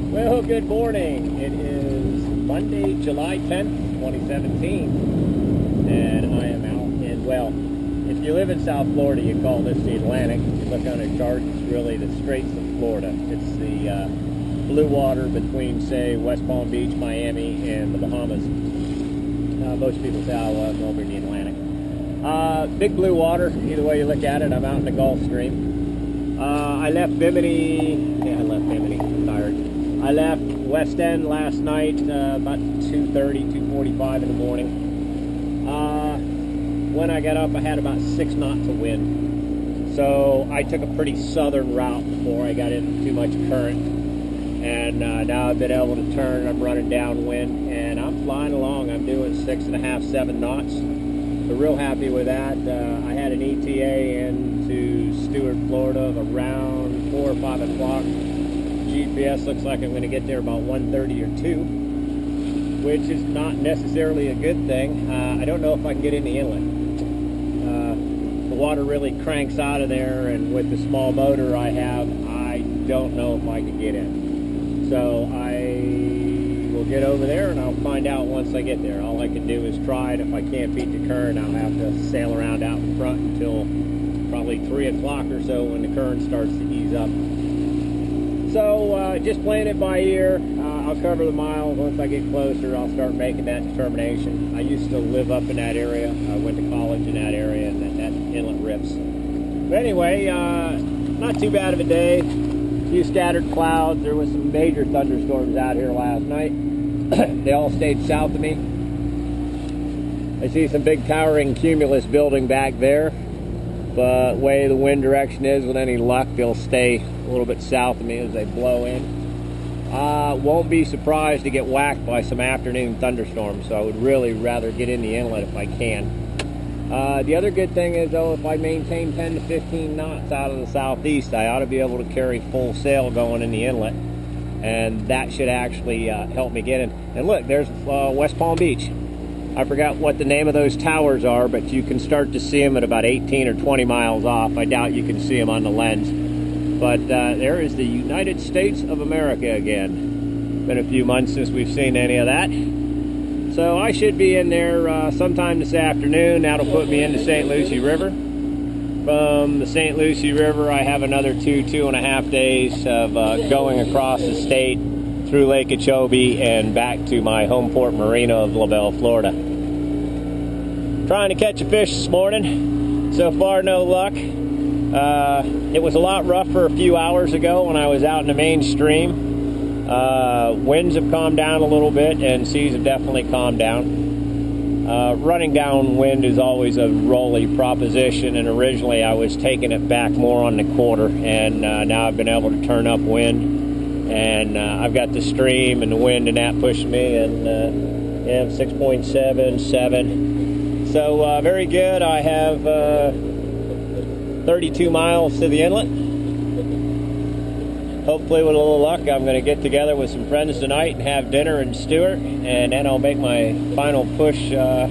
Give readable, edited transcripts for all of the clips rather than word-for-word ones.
Well, good morning. It is Monday, July 10th, 2017, and I am out in, well, if you live in South Florida, you call this the Atlantic. If you look on a chart, it's really the Straits of Florida. It's the blue water between, say, West Palm Beach, Miami, and the Bahamas. Most people say, oh, well, I'm over in the Atlantic. Big blue water, either way you look at it. I'm out in the Gulf Stream. I left Bimini, I'm tired. I left West End last night about 2:30, 2:45 in the morning. When I got up, I had about 6 knots of wind. So I took a pretty southern route before I got into too much current. And now I've been able to turn. I'm running downwind, and I'm flying along. I'm doing 6.5, 7 knots. So real happy with that. I had an ETA into Stuart, Florida of around 4 or 5 o'clock. GPS looks like I'm going to get there about 1:30 or 2, which is not necessarily a good thing. I don't know if I can get in the inlet. The water really cranks out of there, and with the small motor I have, I don't know if I can get in. So I will get over there and I'll find out once I get there. All I can do is try it. If I can't beat the current, I'll have to sail around out in front until probably 3 o'clock or so when the current starts to ease up. So just playing it by ear. I'll cover the miles. Once I get closer, I'll start making that determination. I used to live up in that area. I went to college in that area, and that inlet rips. But anyway, not too bad of a day. A few scattered clouds. There was some major thunderstorms out here last night. They all stayed south of me. I see some big towering cumulus building back there. But way the wind direction is, with any luck, they'll stay a little bit south of me as they blow in. Won't be surprised to get whacked by some afternoon thunderstorms, so I would really rather get in the inlet if I can. The other good thing is, though, if I maintain 10 to 15 knots out of the southeast, I ought to be able to carry full sail going in the inlet, and that should actually help me get in. And look, there's West Palm Beach. I forgot what the name of those towers are, but you can start to see them at about 18 or 20 miles off. I doubt you can see them on the lens. But there is the United States of America again. Been a few months since we've seen any of that. So I should be in there sometime this afternoon. That'll put me into St. Lucie River. From the St. Lucie River, I have another 2.5 days of going across the state through Lake Okeechobee and back to my home port marina of LaBelle, Florida. Trying to catch a fish this morning. So far, no luck. It was a lot rougher a few hours ago when I was out in the mainstream. Winds have calmed down a little bit, and seas have definitely calmed down. Running downwind is always a rolly proposition, and originally I was taking it back more on the quarter, and now I've been able to turn upwind. And I've got the stream and the wind and that pushing me, and 6.7, 7. So very good. I have 32 miles to the inlet. Hopefully with a little luck, I'm going to get together with some friends tonight and have dinner in Stuart, and then I'll make my final push to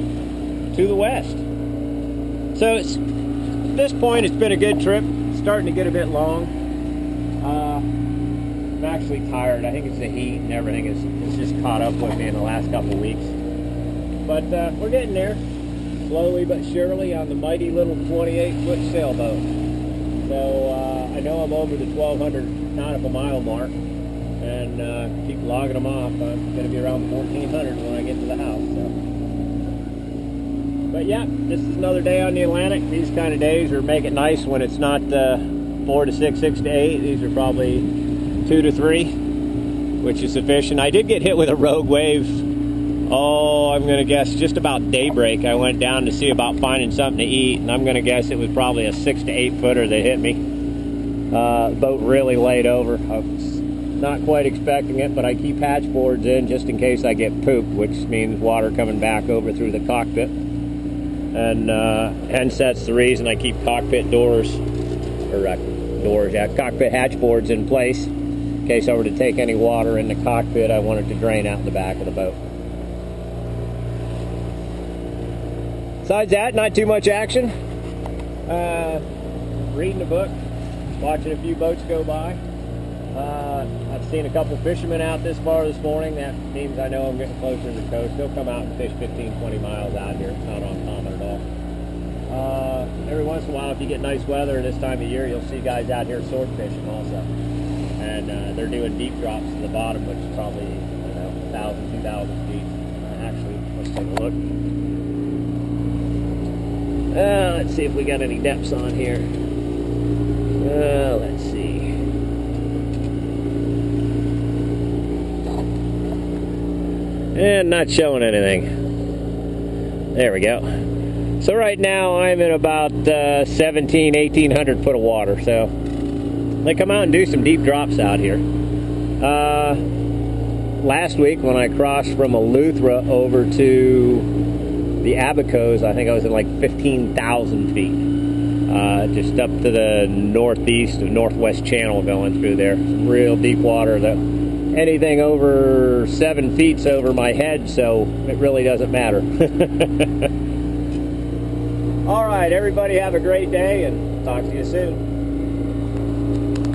the west. So at this point, it's been a good trip. It's starting to get a bit long. I'm actually tired. I think it's the heat and everything. It's just caught up with me in the last couple of weeks. But we're getting there, slowly but surely, on the mighty little 28-foot sailboat. So I know I'm over the 1,200 nautical mile mark, and keep logging them off. I'm going to be around 1,400 when I get to the house. So. But yeah, this is another day on the Atlantic. These kind of days are make it nice when it's not 4 to 6, 6 to 8. These are probably 2 to 3, which is sufficient. I did get hit with a rogue wave. Oh, I'm going to guess just about daybreak. I went down to see about finding something to eat, and I'm going to guess it was probably a 6 to 8 footer that hit me. Boat really laid over. I was not quite expecting it, but I keep hatch boards in just in case I get pooped, which means water coming back over through the cockpit. And hence that's the reason I keep cockpit cockpit hatch boards in place. In case I were to take any water in the cockpit, I wanted to drain out the back of the boat. Besides that, not too much action. Reading a book, watching a few boats go by. I've seen a couple fishermen out this far this morning. That means I know I'm getting closer to the coast. They'll come out and fish 15, 20 miles out here. It's not uncommon at all. Every once in a while, if you get nice weather this time of year, you'll see guys out here sword fishing also. And they're doing deep drops to the bottom, which is probably, I don't know, 1,000, 2,000 feet. Actually, let's take a look. Let's see if we got any depths on here. Let's see. And not showing anything. There we go. So right now I'm in about 1,800 foot of water. So they come out and do some deep drops out here. Last week when I crossed from Eleuthera over to the Abacos, I think I was in like 15,000 feet. Just up to the northeast of Northwest Channel going through there. Some real deep water. Anything over 7 feet's over my head, so it really doesn't matter. All right, everybody have a great day, and talk to you soon.